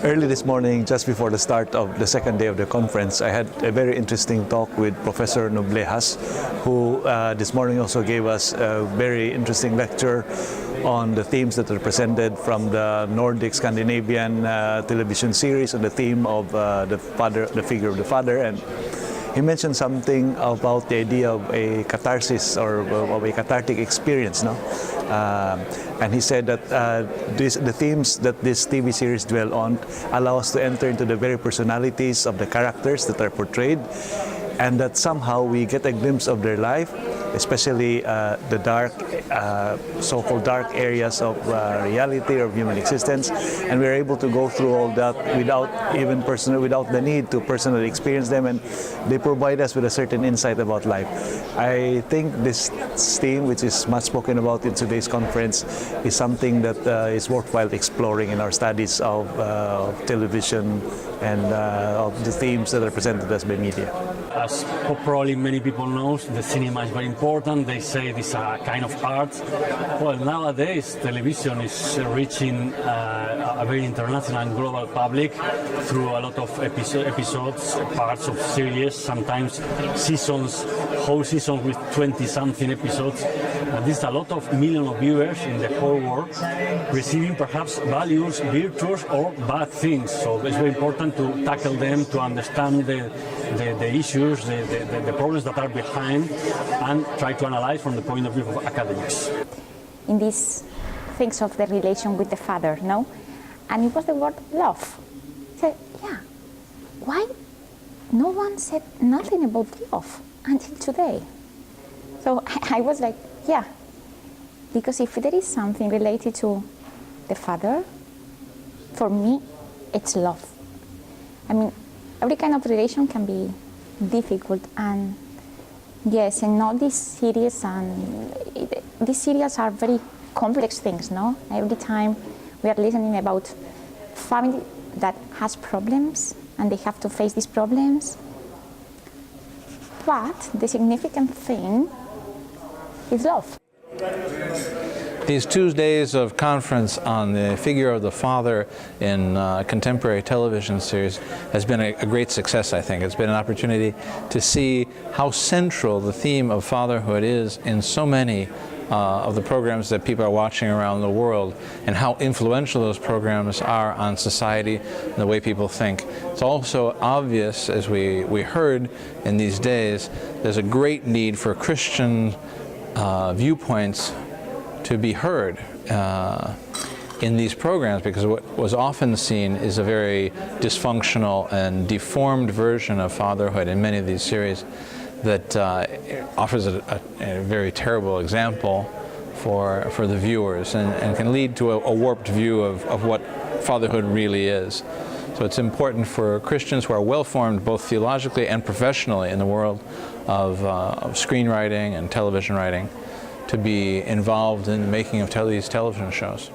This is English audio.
Early this morning, just before the start of the second day of the conference, I had a very interesting talk with Professor Noblejas, who this morning also gave us a very interesting lecture on the themes that are presented from the Nordic Scandinavian television series on the theme of the figure of the father. And he mentioned something about the idea of a catharsis or of a cathartic experience, no? And he said that the themes that this TV series dwell on allow us to enter into the very personalities of the characters that are portrayed, and that somehow we get a glimpse of their life, especially the dark, so-called dark areas of reality or human existence, and we're able to go through all that without the need to personally experience them, and they provide us with a certain insight about life. I think this theme, which is much spoken about in today's conference, is something that is worthwhile exploring in our studies of television and of the themes that are presented as by media. As probably many people know, the cinema is very important. They say this is a kind of art. Well, nowadays television is reaching a very international and global public through a lot of episodes, parts of series, sometimes seasons, whole seasons with 20-something episodes. This is a lot of millions of viewers in the whole world receiving perhaps values, virtues or bad things. So it's very important to tackle them, to understand the issues, the problems that are behind, and try to analyze from the point of view of academics. In these things of the relation with the father, no? And it was the word love. So, yeah, why no one said nothing about love until today? So I was like, yeah, because if there is something related to the father, for me, it's love. I mean, every kind of relation can be difficult, and yes, and all these series are very complex things, no? Every time we are listening about family that has problems and they have to face these problems. But the significant thing is love. These 2 days of conference on the figure of the father in contemporary television series has been a great success, I think. It's been an opportunity to see how central the theme of fatherhood is in so many of the programs that people are watching around the world, and how influential those programs are on society and the way people think. It's also obvious, as we heard in these days, there's a great need for Christian viewpoints to be heard in these programs, because what was often seen is a very dysfunctional and deformed version of fatherhood in many of these series that offers a very terrible example for the viewers, and can lead to a warped view of what fatherhood really is. So it's important for Christians who are well-formed both theologically and professionally in the world of screenwriting and television writing to be involved in the making of these television shows.